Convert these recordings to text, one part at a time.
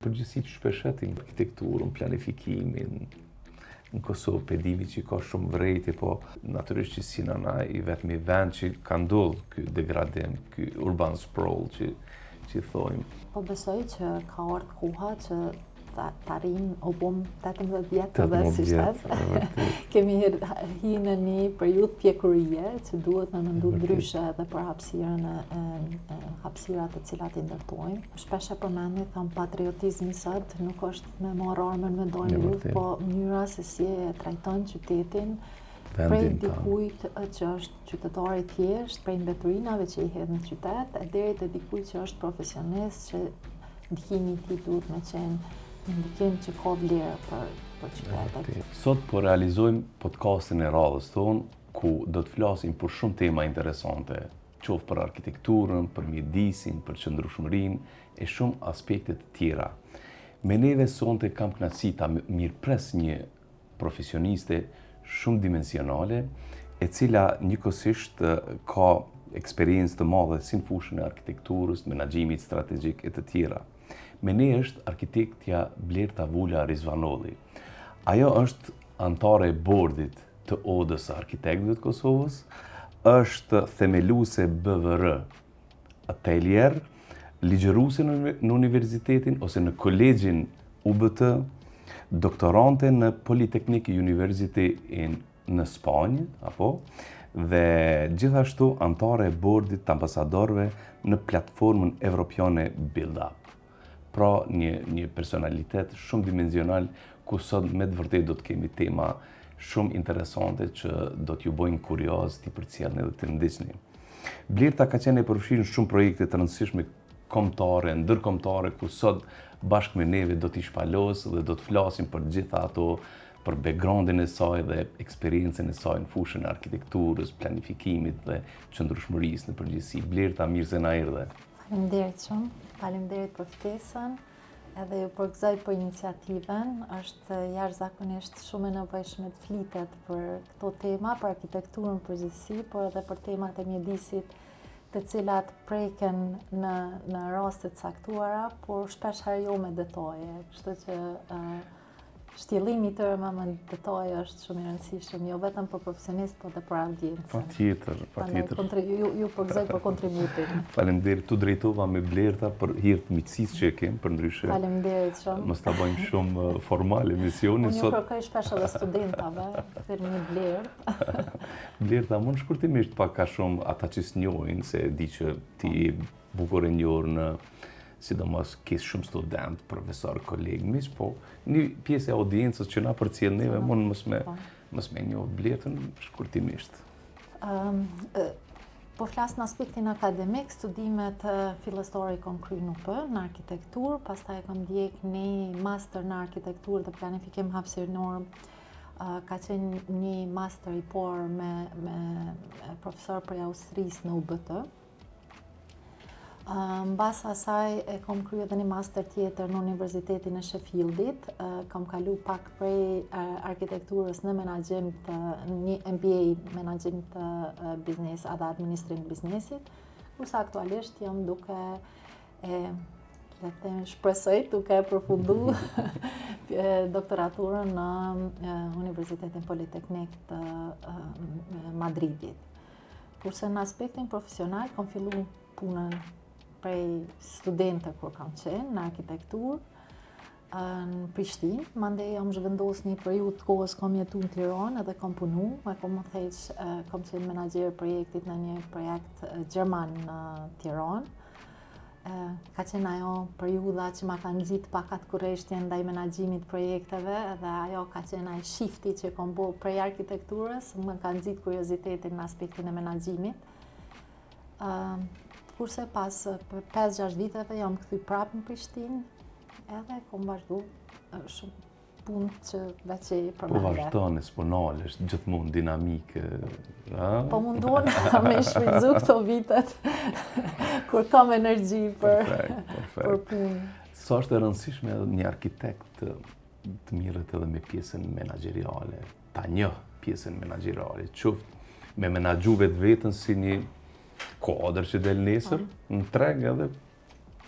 Përgjithësi që shpeshetin arkitekturën, planifikimin, në Kosovë pedimi që ka shumë vrejti, po natyrisht që si nëna i vetëmi vend që ka ndodhë ky degradim, ky urban sprawl që thojmë. Po besoj që ka ardhur koha që ta rinë o bom 18 vjetë dhe si shtet. Kemi hi në një periudhë pjekurie që duhet në mendu ndryshe edhe për hapësirat të cilat i ndërtojmë. Shpesh e përmendni thëmë patriotizmi sot nuk është me marrë armën me dorë në luftë, po mënyra se si e trajton qytetin prej dikujt që është qytetar i thjesht, prej mbeturinave që i hedh në qytet, deri te dikujt që është profesionist që ndikimi i tij duhet me qenë ndikim që ka vlerë për qytetet. Sot po realizojmë podcastin e radhës tonë, ku do të flasim për shumë tema interesante, qoftë për arkitekturën, për mjedisin, për qëndrueshmërinë e shumë aspekte të tjera. Me neve sonte kam kënaqësi ta mirëpres një profesioniste shumë dimensionale, e cila njëkohësisht ka eksperiencë të madhe si në fushën e arkitekturës, menaxhimit strategjik e të tjera. Me ne është arkitektja Blerta Vula Rizvanolli. Ajo është antare e bordit të Odës së Arkitektëve të Kosovës, është themeluese BVR Atelier, ligjëruese në universitetin ose në kolegjin UBT, doktorante në Polytechnic University në Spanjë, dhe gjithashtu antare e bordit të ambasadorëve në platformën evropiane Build Up. Pra një personalitet shumë dimensional ku sot me të vërtet do të kemi tema shumë interesante që do t'ju bojnë kurioz t'i përcjellni dhe t'i ndiqni. Blerta ka qenë e përfshirë në shumë projekte të rëndësishme kombëtare, ndërkombëtare, ku sot bashkë me neve do t'i shpalos dhe do të flasim për gjitha ato, për backgroundin e saj dhe eksperiencën e saj në fushën e arkitekturës, planifikimit dhe qëndrueshmërisë në përgjithësi. Blerta, mirë se na erdhe. Faleminderit shumë, faleminderit për ftesën, edhe ju përgëzoj për iniciativen. Është jashtëzakonisht shumë e nevojshme të flitet për këto tema, për arkitekturën përgjithësi, por edhe për temat e mjedisit, të cilat preken në raste të caktuara, por shpesh herë jo me detaje. Kështu që shtjellimi i tyre më në detaje është shumë i rëndësishëm, jo vetëm për profesionist, por edhe për audiencën. Patjetër. Ju përgëzoj për kontributin. Faleminderit, tu drejtova me Blerta për hir të miqësisë që e kem, për ndryshe. Faleminderit shumë. Mos ta bëjmë shumë formal emisionin sot. Unë kërkoj shpesh edhe studentave, firmi Blertë. Blerta, mund shkurtimisht pak ka shumë ata që s'njohin, se di që ti bukur e njohur në sidomos kisë shumë student, profesor, kolegë, miq, po një pjesë e audiencës që na përcjell neve mund mos me njohë Blertën shkurtimisht. Po flas në aspektin akademik, studimet fillestare i kam kryer në UP në arkitekturë, pastaj kam ndjek një master në arkitekturë dhe planifikim hapësiror. Ka qenë një master i parë me profesor prej Austrisë në UBT. Mbas asaj e kam kryer edhe një master tjetër në Universitetin e Sheffieldit. Kam kalu pak prej arkitekturës në menaxhim të një MBA menaxhim të biznes edhe administrim të biznesit, kurse aktualisht jam duke shpresoj duke përfundu doktoraturën në Universitetin Polytechnic të Madridit. Kurse në aspektin profesional kam fillu punën prej studente kur kam qenë në arkitekturë në Prishtinë, mandej jam zhvendos një periudhë kohës kam jetu në Tiranë edhe kam punu, kam qenë menaxher projektit në një projekt gjerman në Tiranë. Ka qenë ajo periudha që ma ka nxit pak atë kurreshtjen ndaj menaxhimit projekteve, edhe ajo ka qenë ai shifti që kam bërë prej arkitekturës, më ka nxit kuriozitetin në aspektin e menaxhimit. Kurse pas 5-6 viteve jam kthy prapë në Prishtinë, edhe kam vazhdu shumë punë që veç e përmende. Po vazhdon, s'punon, është gjithmonë dinamike. Po mundon me shfrytzu këto vitet kur kam energji për punë. Sa është e rëndësishme edhe një arkitekt të mirët edhe me pjesën menaxheriale, ta njoh pjesën menaxheriale, qoftë me menaxhu vetën si një kuadër që del nesër, në treg edhe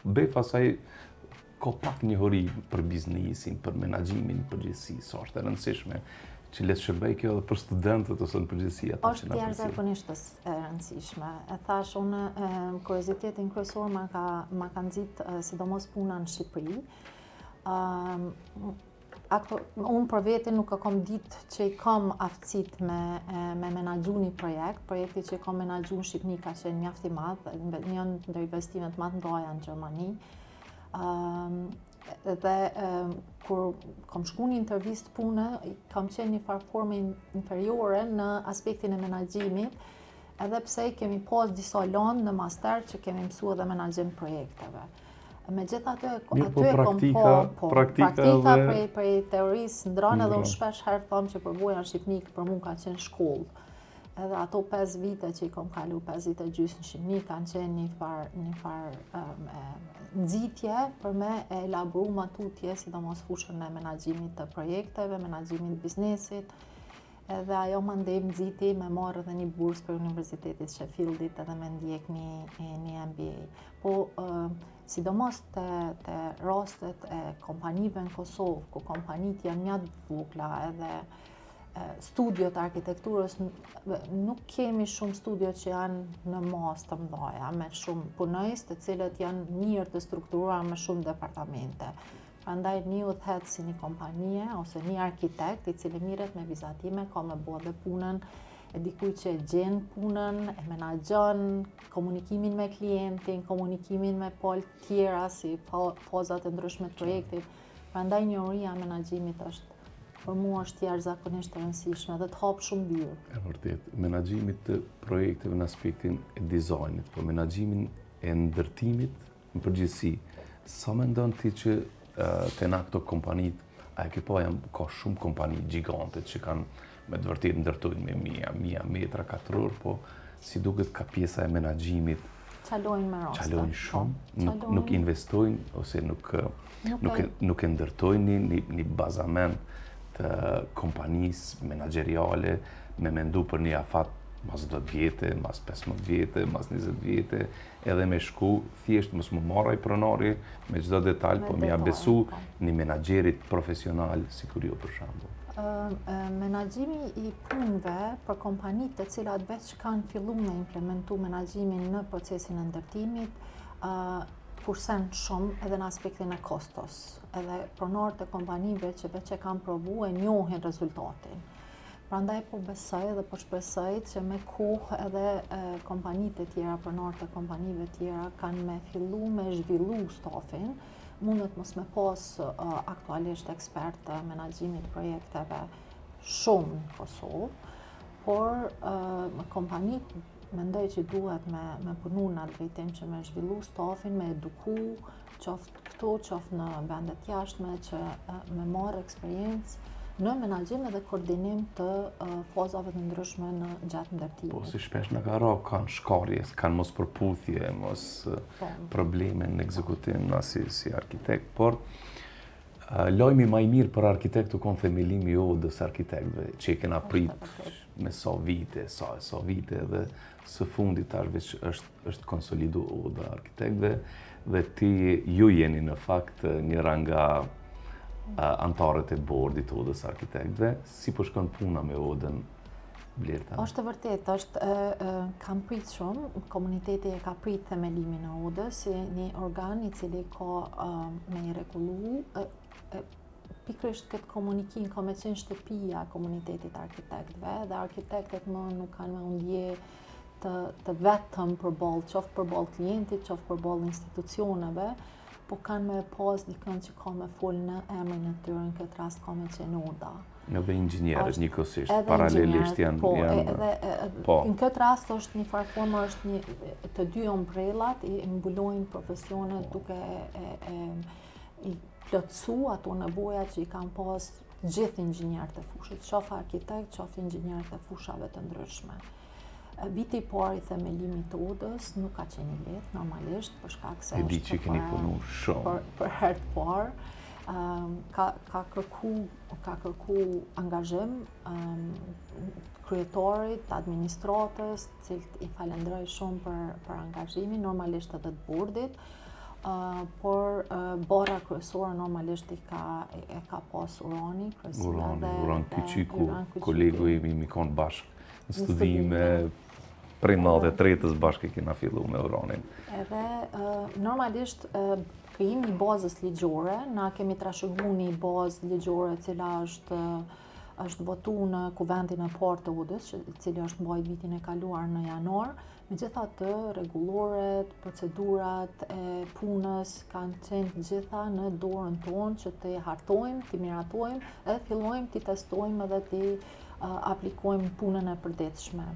bëj pasaj ka pak njohuri për biznesin, për menaxhimin përgjithësi, sa është e rëndësishme që le të shërbej kjo edhe për studentët ose në përgjithësi ata që na Është jashtëzakonisht e rëndësishme. E thash unë, kuriozitetin kryesor ma ka nxit sidomos puna në Shqipëri. Unë për vete nuk e kam ditë që i kam aftësit me menaxhu një projekti që i kam menaxhu në Shqipëni ka qenë mjaft i madh, një ndër investimet më të mëdha në Gjermani. Dhe kur kam shku një intervistë pune, kam qenë një farë forme inferiore në aspektin e menaxhimit, edhe pse kemi pas disa lanë në master që kemi mësuar edhe menaxhim projekteve. Megjithatë, aty e kam praktika prej teorisë ndranë, edhe unë shpesh herë them që përvoja në Shqipëni për mua ka qenë shkollë. Edhe ato 5 vite që i kam kalu, 5 vite gjysmë në Shqipëni, kanë qenë një farë nxitje për me e elaboru matutje, sidomos fushën e menaxhimit të projekteve, menaxhimit të biznesit, edhe ajo më ndej nxiti me marrë edhe një bursë për Universitetit Sheffieldit edhe me ndjek një MBA. Po, sidomos të rastet e kompanive në Kosovë, ku kompanit janë mjatë vogla edhe studiot arkitekturës, nuk kemi shumë studiot që janë në mas të mdhaja, me shumë punojës të cilët janë mirë të strukturuar me shumë departamente. Prandaj një udhëhet si një kompanie ose një arkitekt i cili mirët me vizatime ka me bo dhe punën e dikuj që e gjen punën, e menaxhon, komunikimin me klientin, komunikimin me palë tjera si fazat e ndryshme të projektit. Prandaj njohuria e menaxhimit për mua është jashtëzakonisht e rëndësishme dhe të hap shumë byrë. E vërtet, menaxhimit të projekteve në aspektin e dizajnit, po menaxhimin e ndërtimit në përgjithësi. Sa mendon ti që të na këto kompanit, a e ke pa ka shumë kompani gjigante që kanë me të vërtet ndërtojnë me mija metra katror, po si duket ka pjesa e menaxhimit Qalojnë me raste. Qalojnë shumë, nuk investojnë ose nuk e ndërtojnë një bazament të kompanisë menaxheriale me mendu për një afat mas 10 vjete, mas 15 vjete, mas 20 vjete, edhe me shku, thjesht mos më marraj pronari me çdo detaj, po më ja besu një menaxherit profesional, si kur jo për shembull. Menaxhimi i punëve për kompanitë të cilat veç kanë filluar me implementu menaxhimin në procesin e ndërtimit, kursen shumë edhe në aspektin e kostos. Edhe pronarët e kompanive që veç e kanë provu e njohin rezultatin. Prandaj po besoj dhe po shpresoj që me kohë edhe kompanitë e tjera, pronarët e kompanive tjera kanë me fillu me zhvillu stafin, mundet mos me pas aktualisht ekspert të menaxhimit projekteve shumë në Kosovë, por kompanitë mendoj që duhet me punu në atë drejtim që me zhvillu stafin, me eduku, qoftë këto, qoftë në vendet jashtme, që me marrë eksperiencë në menaxhim edhe koordinim të fazave të ndryshme në gjatë ndërtimit. Po, si shpesh në ka ra, kanë shkarje, kanë mos përputhje, mos probleme në ekzekutim na si arkitekt, por lajmi më i mirë për arkitektu konë themelimi i odës arkitektëve, që i kena prit me sa vite dhe së fundit tash është konsolidu oda arkitektëve dhe ti ju jeni në fakt njëra nga antarët e bordit të odës arkitektëve, si po shkon puna me odën Blerta? Është vërtet, kam prit shumë, komuniteti e ka prit themelimin e odës, si një organ i cili ka me i rregullu pikërisht këtë komunikim ka me qenë shtëpia komunitetit arkitektëve dhe arkitektet më nuk kanë me undje të vetëm përballë, qoftë përballë klientit, qoftë përballë institucioneve, po kanë me pas dikën që ka me fol në emrin e tyre, në këtë rast ka me qenë oda. Edhe inxhinierët njëkohësisht, paralelisht janë. Në këtë rast është një farë formë, është të dy ombrellat i mbulojnë profesionet duke i plotësu ato nevojat që i kanë pas gjithë inxhinierët e fushës, qoftë arkitekt, qoftë inxhinierët e fushave të ndryshme. Viti i parë i themelimit të odës nuk ka qenë i lehtë normalisht për shkak se di që keni punu shumë. Për herë të parë ka kërku angazhim kryetorit, administratës, cilët i falenderoj shumë për angazhimin, normalisht edhe të bordit. por bora kryesore normalisht e ka pas urani, Uran Kyçiku, kolegu imi mi konë bashkë në studime, prej 93-ës bashkë kena fillu me uranin. Edhe normalisht krijimi i bazës ligjore, na kemi trashëguar një bazë ligjore e cila është votu në kuvendin e parë të udës, i cili është mbajtur vitin e kaluar në janar. Megjithatë, rregulloret, procedurat e punës kanë qenë gjitha në dorën tonë që të hartojmë, të miratojmë dhe fillojmë të testojmë edhe të aplikojmë punën e përditshme.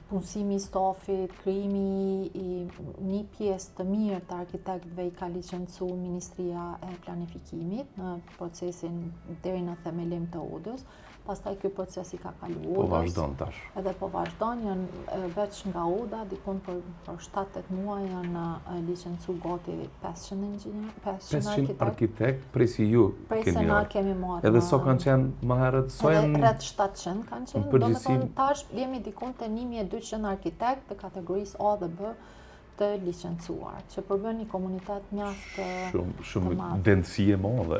Punësimi i stafit, krijimi i një pjesë të mirë të arkitektëve i ka licencu Ministria e Planifikimit në procesin deri në themelim të udës. Pastaj ky proces i ka kaluar. Po vazhdon tash. Edhe po vazhdon, janë veç nga Oda, dikon për 7-8 muaj janë licencu gati 500 arkitekt, prej si ju keni na kemi marrë. Edhe so kanë qenë më herët, so janë rreth 700 kanë qenë. Domethënë tash jemi dikon te 1200 arkitekt të kategorisë A dhe B të licencuar, që përbën një komunitet mjaft shumë densije madhe.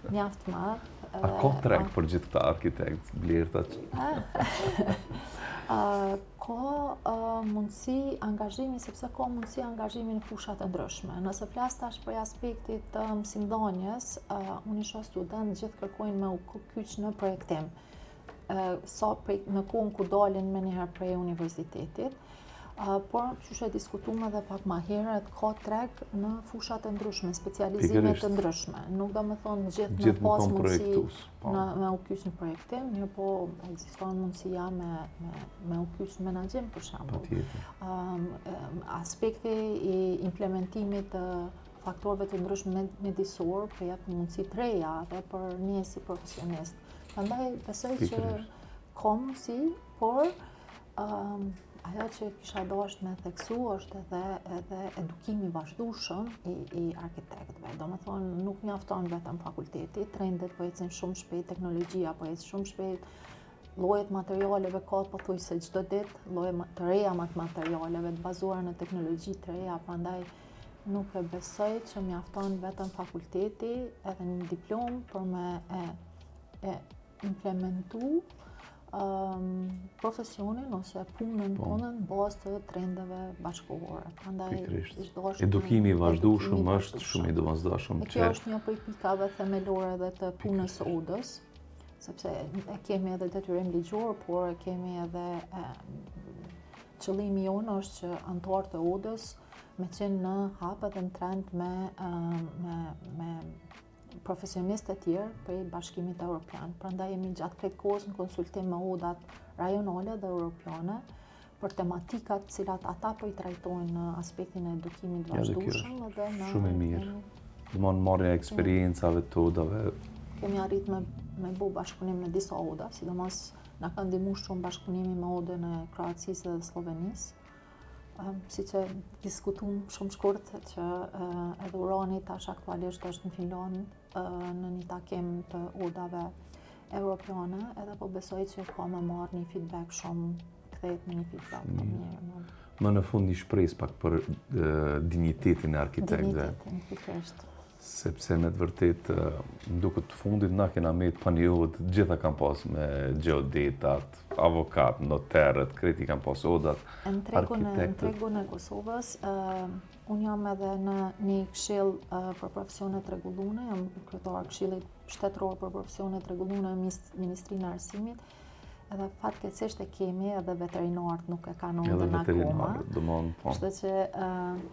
Mjaft madh. A ka treg për gjithë këta arkitekt, Blerta? Ka mundësi angazhimi, sepse ka mundësi angazhimi në fushat e ndryshme. Nëse flas tash për aspektit të mësimdhënies, unë isha student, gjithë kërkojnë me u kyç në projektim. Në kohën ku dalin me njëherë prej universitetit, por që diskutuar edhe pak më herët, ka treg në fushat e ndryshme, specializime të ndryshme. Nuk do me thonë gjithë me pas mundësi me u kyç në projektim, mirë po ekziston mundësia me u kyç në menaxhim për shembull. Aspekti i implementimit të faktorëve të ndryshme mjedisor për jep mundësi të reja dhe për një si profesionist. Prandaj besoj që ka mundësi, por ajo që kisha dashur me theksu është edhe edukimi i vazhdueshëm i arkitektëve. Domethënë nuk mjafton vetëm fakulteti, trendet po ecin shumë shpejt, teknologjia po ecë shumë shpejt, llojet materialeve ka pothuajse çdo ditë, lloje të reja materialeve të bazuara në teknologji të reja, prandaj nuk e besoj që mjafton vetëm fakulteti edhe një diplomë për me implementu profesionin ose punën tonë në bazë të trendeve bashkëkohore. Prandaj edukimi i vazhdueshëm është shumë i domosdoshëm. Kjo është një prej pikave themelore dhe të punës së udës, sepse e kemi edhe detyrim ligjor, por e kemi edhe qëllimi jonë është që anëtarët e udës me qenë në hap edhe në trend me profesionistë të tjerë prej Bashkimit Evropian. Prandaj jemi gjatë këtij kohës në konsultim me udat rajonale dhe europiane për tematikat të cilat ata po i trajtojnë në aspektin e edukimit vazhdueshëm dhe në shumë e mirë. Domthonë marrja e eksperiencave të udave. Kemi arrit me bu bashkëpunim me disa uda, sidomos na ka ndihmuar shumë bashkëpunimi me udën e Kroacisë dhe Slovenisë. Si që diskutum shumë shkurt që edhe urani tash aktualisht është në Finland në një takim të udave europiane, edhe po besoj që ka me marrë një feedback shumë, kthehet me një feedback të mirë. Më në fund një shpresë pak për dinjitetin e arkitektëve. Dinjitetin, pikërisht. Sepse me të vërtet, duket të fundit na kena me të panjot, gjitha kanë pas me geodetat, avokat, noterët, kreti kanë pas odat, arkitektët. Në tregun e Kosovës, unë jam edhe në një këshill për profesionet rregulluese, jam kryetar këshillit shtetëror për profesionet rregulluese në Ministrinë e Arsimit. Edhe fatkeqësisht e kemi edhe veterinarët nuk e kanë udhën akoma. Kështu që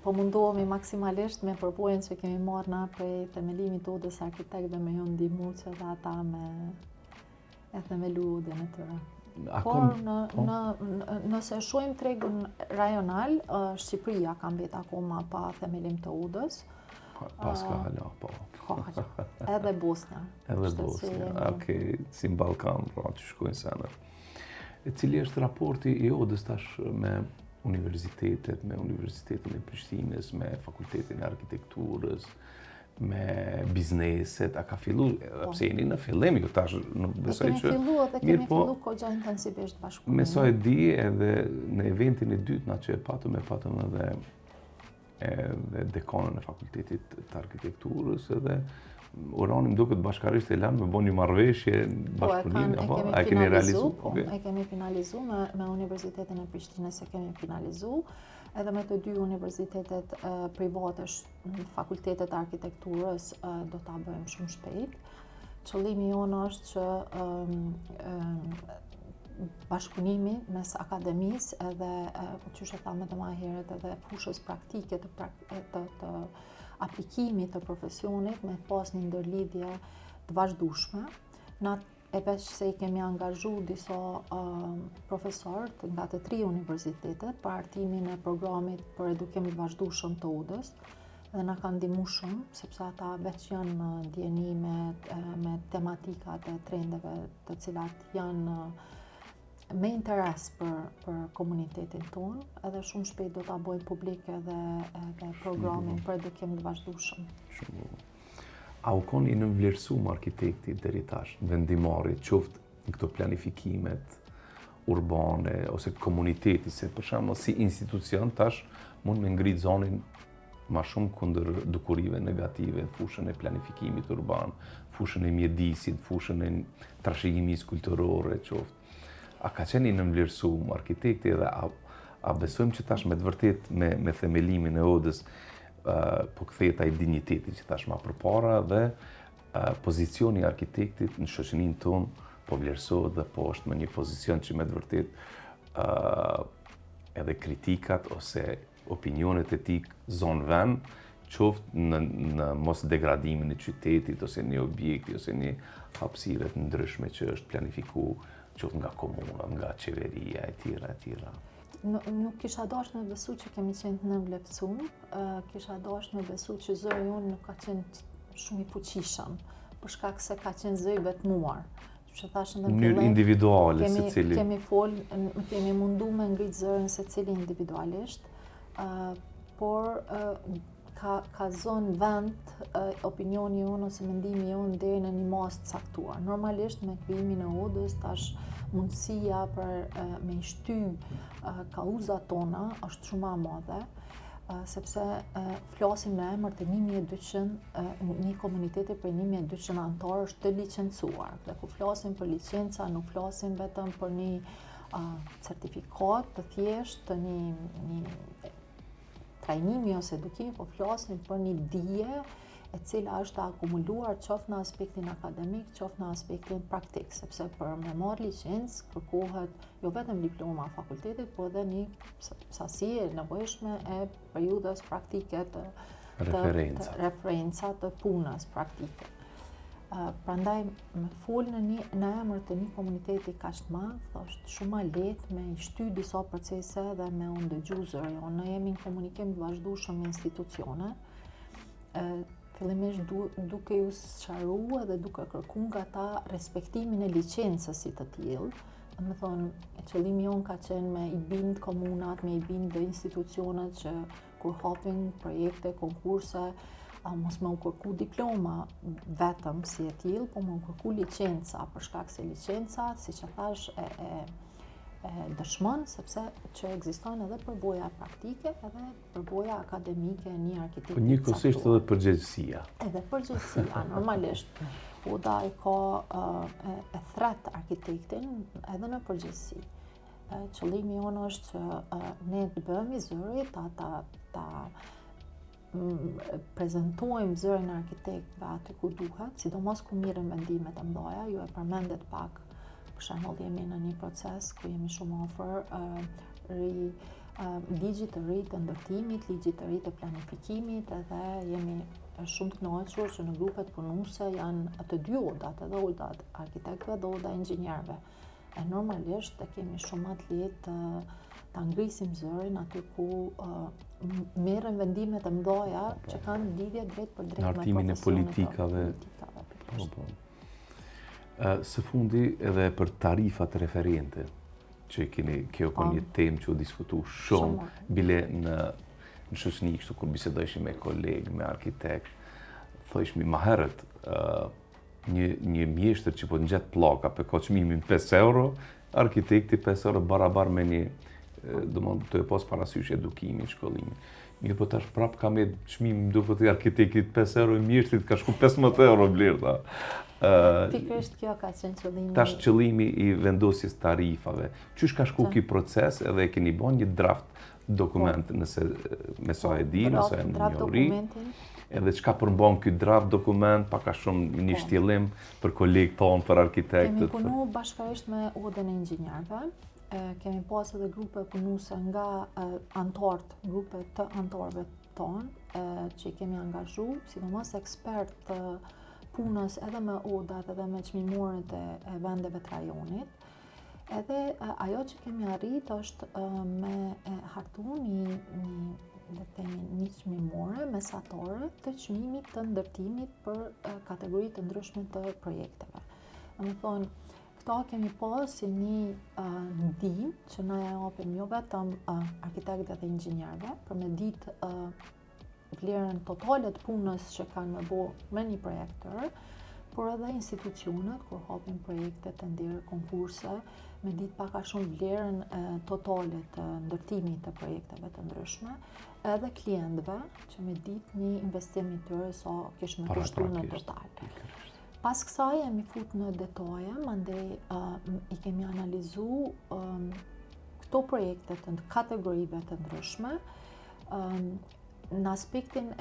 po mundohemi maksimalisht me përvojën që kemi marrë na prej themelimit të udhës arkitektëve me ju ndihmu që edhe ata me e themelu udhën e tyre. Por nëse shohim tregun rajonal, Shqipëria ka mbet akoma pa themelim të udhës. Pas ka hala, po. Edhe Bosnia. Edhe Bosnia, okej, si në Ballkan, pra që shkojnë senet. E cili është raporti i udhës tash me universitetet, me Universitetin e Prishtinës, me Fakultetin e Arkitekturës, me bizneset, a ka fillu, pse jeni në fillim, ju tash nuk besoj që... Kemi fillu kogja intensivisht bashkëpunimi. Me sa e di edhe në eventin e dytë na që e patëm edhe edhe dekanën e fakultetit të arkitekturës edhe urani më duket bashkarisht e lanë me bo një marrëveshje bashkëpunimi, apo e keni realizu? E kemi finalizu me Universitetin e Prishtinës, e kemi finalizu edhe me të dy universitetet private, fakultetet e arkitekturës do ta bëjmë shumë shpejt. Qëllimi jonë është që bashkëpunimi mes akademisë edhe, qysh e thamë edhe më herët, edhe fushës praktike të aplikimit të profesionit me pas një ndërlidhje të vazhdueshme. Na e veç se i kemi angazhu disa profesorët nga të 3 universitetet për artimin e programit për edukim të vazhdueshëm të UD-s dhe na kanë ndihmu shumë, sepse ata veç janë ndjeni me tematikat e trendeve të cilat janë me interes për komunitetin tonë, edhe shumë shpejt do ta bojnë publik edhe programin për edukim të vazhdueshëm. A u koni nënvlerësuar arkitekti deri tash, vendimari, qoftë në këto planifikimet urbane ose komuniteti, se për shembull si institucion tash mund me ngrit zonin ma shumë kundër dukurive negative në fushën e planifikimit urban, fushën e mjedisit, fushën e trashëgimisë kulturore, qoftë. A ka qenë i nënvlerësuar arkitekti edhe a besojmë që tash me të vërtet me themelimin e OD-s po kthehet ai dinjiteti që tash më përpara dhe pozicioni i arkitektit në shoqërinë tonë po vlerësohet dhe po është në një pozicion që me të vërtet edhe kritikat ose opinionet e tij zonë vend, qoftë në mos degradimin e qytetit ose një objekti ose një hapësire të ndryshme që është planifikuar qoftë nga komuna, nga qeveria e tjera. Nuk kisha dash me besu që kemi qenë të nënvlerësuar, kisha dash me besu që zëri jonë nuk ka qenë shumë i fuqishëm, për shkak se ka qenë zëri vetmuar. Në mënyrë individuale secili. Kemi mundu me ngrit zërin secili individualisht, por ka zonë vend opinioni jonë ose mendimi jonë deri në një masë të caktuar. Normalisht me krijimin e OD-s tash mundësia për me shty kauzat tona është shumë e madhe, sepse flasim në emër të 1200, një komuniteti për 1200 anëtar është të licencuar. Dhe ku flasim për licenca, nuk flasim vetëm për një certifikat të thjesht të një trajnimi ose edukimi, po flasim për një dije e cila është akumuluar qoftë në aspektin akademik, qoftë në aspektin praktik, sepse për me marrë licencë kërkohet jo vetëm diploma e fakultetit, por edhe një sasi e nevojshme e periudhës praktike të referenca të punës praktike. Prandaj me fol në emër të një komuniteti kaq të madh, është shumë më lehtë me i shty disa procese dhe me u ndëgju zëri. Ne jemi në komunikim të vazhdueshëm me institucione, fillimisht duke ju sqaruar dhe duke kërkuar nga ta respektimin e licencës si të tillë. Do të thonë, qëllimi jon ka qenë me i bind komunat, me i bind dhe institucionet që kur hapin projekte, konkurse, mos me u kërku diploma vetëm si e tillë, po me u kërku licenca, për shkak se licenca, siç e thash, e dëshmon sepse që ekziston edhe përvoja praktike edhe përvoja akademike e një arkitekti. Po njëkohësisht edhe përgjegjësia. Edhe përgjegjësia, normalisht. ODA e ka e thret arkitektin edhe në përgjegjësi. Qëllimi jonë është që ne të bëhemi zëri, ta prezentojmë zërin e arkitektëve aty ku duhet, sidomos ku mirën vendimet e mëdha. Ju e përmendet pak, për shembull jemi në një proces ku jemi shumë afër ligjit të ri të ndërtimit, ligjit të ri të planifikimit, edhe jemi shumë të kënaqur që në grupet punuese janë të dy odat, edhe oda arkitektëve dhe oda inxhinierëve. E normalisht e kemi shumë më të lehtë ta ngrisim zërin aty ku merren vendimet e mëdha që kanë lidhje drejt për drejt me hartimin e politikave. Së fundi edhe për tarifat referente, që kjo ka një temë që u diskutu shumë, bile në shoqëni kështu kur bisedojshim me kolegë, me arkitekt, thojshmi ma herët, një mjeshtër që po ngjet pllaka për ka çmimin 5 euro, arkitekti 5 euro barabar me një, do të pas parasysh edukimin, shkollimin. Mirë, po tash prap ka me çmim duket i arkitektit 5 euro i mjeshtit ka shku 15 euro blerta. Pikërisht kjo ka qenë qëllimi. Tash qëllimi i vendosjes tarifave. Qysh ka shku ky proces edhe e keni bën një draft dokument nëse me sa e di, nëse e më njohuri. Edhe çka përmban ky draft dokument, pak a shumë një shtjellim për kolegët tonë, për arkitektët. Kemi punu bashkërisht me Odën e Inxhinierëve. Kemi pas edhe grupe punuese nga anëtarët, grupe të anëtarëve tonë, që i kemi angazhu, sidomos ekspert punës edhe me odat edhe me çmimorët e vendeve të rajonit. Edhe ajo që kemi arrit është me hartu një çmimore mesatare të çmimit të ndërtimit për kategori të ndryshme të projekteve. Domethënë, këto kemi pas si një ndihmë që na ja japin jo vetëm arkitektëve dhe inxhinierëve për me ditë vlerën totale të punës që kanë me bo me një projektër, por edhe institucionet kur hapin projekte të ndjerë konkurse, me ditë pak a shumë vlerën totale të ndërtimit të projekteve të ndryshme, edhe klientëve që me ditë një investim i tyre sa kish me kushtu në total. Pas kësaj jemi fut në detaje, mandej i kemi analizu këto projekte të kategorive të ndryshme, në aspektin e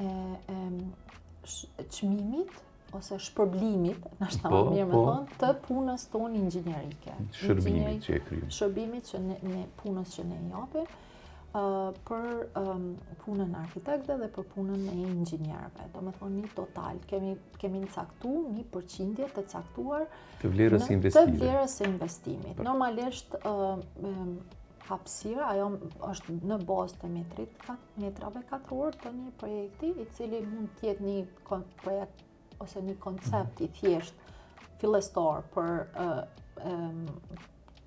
çmimit ose shpërblimit, na shta më mirë me thonë, të punës tonë inxhinierike. Shërbimit që e kryjmë. Shërbimit që punës që ne japim, për punën e arkitektëve dhe për punën e inxhinierëve. Do me thonë një total, kemi caktu një përqindje të caktuar të vlerës së investimit. Normalisht hapësira, ajo është në bazë të metrave katror të një projekti, i cili mund të jetë një projekt ose një koncept i thjesht fillestar për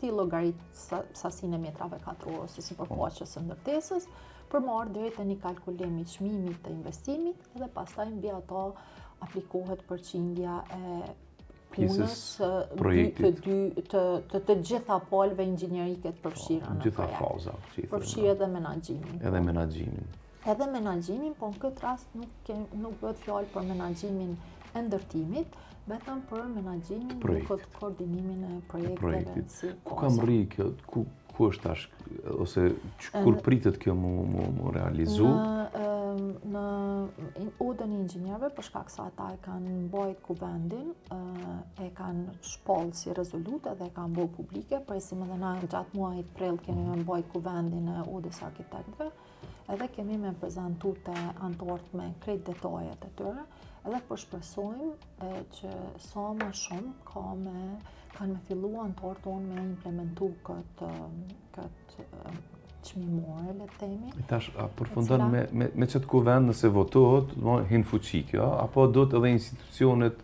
ti llogarit sasinë e metrave katror ose sipërfaqes së ndërtesës, për marrë drejt e një kalkulim i çmimit të investimit dhe pastaj mbi ato aplikohet përqindja e punës të gjitha palëve inxhinierike të përfshira në gjitha fazat. Përfshirë edhe menaxhimin. Edhe menaxhimin. Edhe menaxhimin, po në këtë rast nuk bëhet fjalë për menaxhimin e ndërtimit, vetëm për menaxhimin dhe koordinimin e projekteve. Ku kam rri kjo, ku është tash, ose kur pritet kjo mu realizu? Në Odën e Inxhinierëve, për shkak se ata e kanë mbajt kuvendin, e kanë shpallë si rezolutë dhe e kanë bërë publike, presim edhe na gjatë muajit prill kemi me mbajt kuvendin e Odës Arkitektëve, edhe kemi me prezentu të anëtarët me krejt detajet e tyre, edhe përshpresojmë që sa më shumë kanë me fillu anëtarët tonë me implementu këtë çmimore, le të themi. Tash, përfundon me çet kuvend nëse votohet, hin fuqi kjo, apo do të edhe institucionet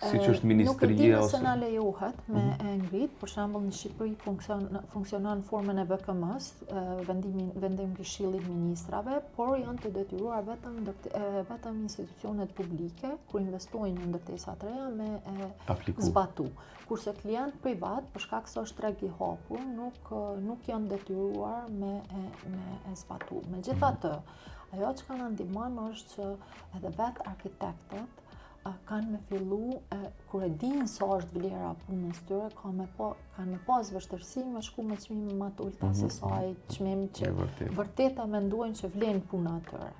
si që është ministria ose... Nuk e di ose... nëse na lejohet me ngrit, për shembull në Shqipëri funksionon formën e VKM-s, vendim Këshillit Ministrave, por janë të detyruar vetëm institucionet publike kur investojnë në ndërtesa të reja me zbatu. Kurse klient privat, për shkak se është treg i hapur, nuk janë detyruar me zbatu. Megjithatë, ajo që kanë ndihmon është që edhe vetë arkitektët kanë me fillu, kur e dinë sa është vlera punës tyre, kanë me pas vështirësi me shku me çmime më të ulta se sa ai çmim që vërtet e mendojnë që vlen puna atyre.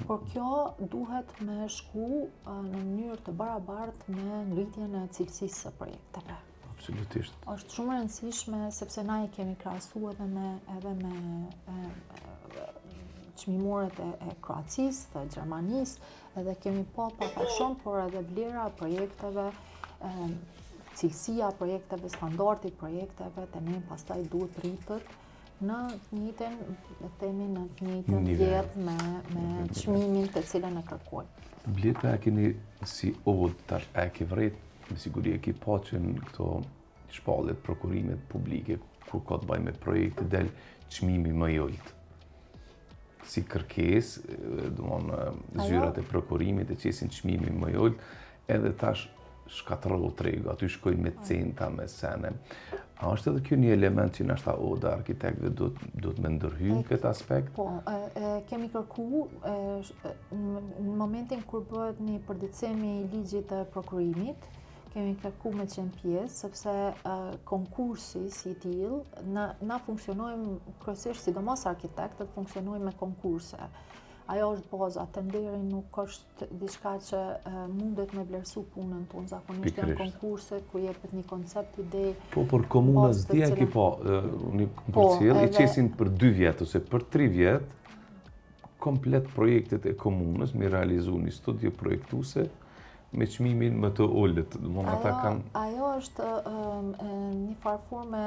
Por kjo duhet me shku në mënyrë të barabartë me ngritjen e cilësisë së projekteve. Absolutisht. Është shumë e rëndësishme sepse na i kemi krahasu edhe me çmimorët e Kroacisë, të Gjermanisë, edhe kemi pak a shumë, por edhe vlera projekteve, cilësia projekteve, standardi projekteve, të ne pastaj duhet rritët në të njëjtën, le të themi në të njëjtën jetë me çmimin të cilën e kërkojnë. Bleta e keni si odë tash, e ke vret, me siguri e ke pa që në këto shpallet, prokurimet publike, kur ka të bëjë me projekte del çmimi më i ulët. Si kërkes, zyrat e prokurimit e qesin çmimi më i ulët, edhe tash shkatërrohet tregu, aty shkojnë me centa, me sene. A është edhe kjo një element që nështë oda arkitektëve duhet me ndërhyjnë këtë aspekt? Po, kemi kërku në momentin kur bëhet një përditësim i ligjit të prokurimit, kemi kërku me qenë pjesë, sepse konkursi si tillë, na funksionojmë kryesisht, sidomos arkitektët, funksionojmë me konkurse. Ajo është baza, tenderi nuk është diçka që mundet me vlerësu punën tonë. Zakonisht janë konkurse ku jepet një koncept, ide. Po, për komunës dhja ki po, një përcjell, i qesin për 2 vjetë ose për 3 vjetë, komplet projektet e komunës me realizu një studio projektuse me çmimin më të ullët. Ajo është një farforme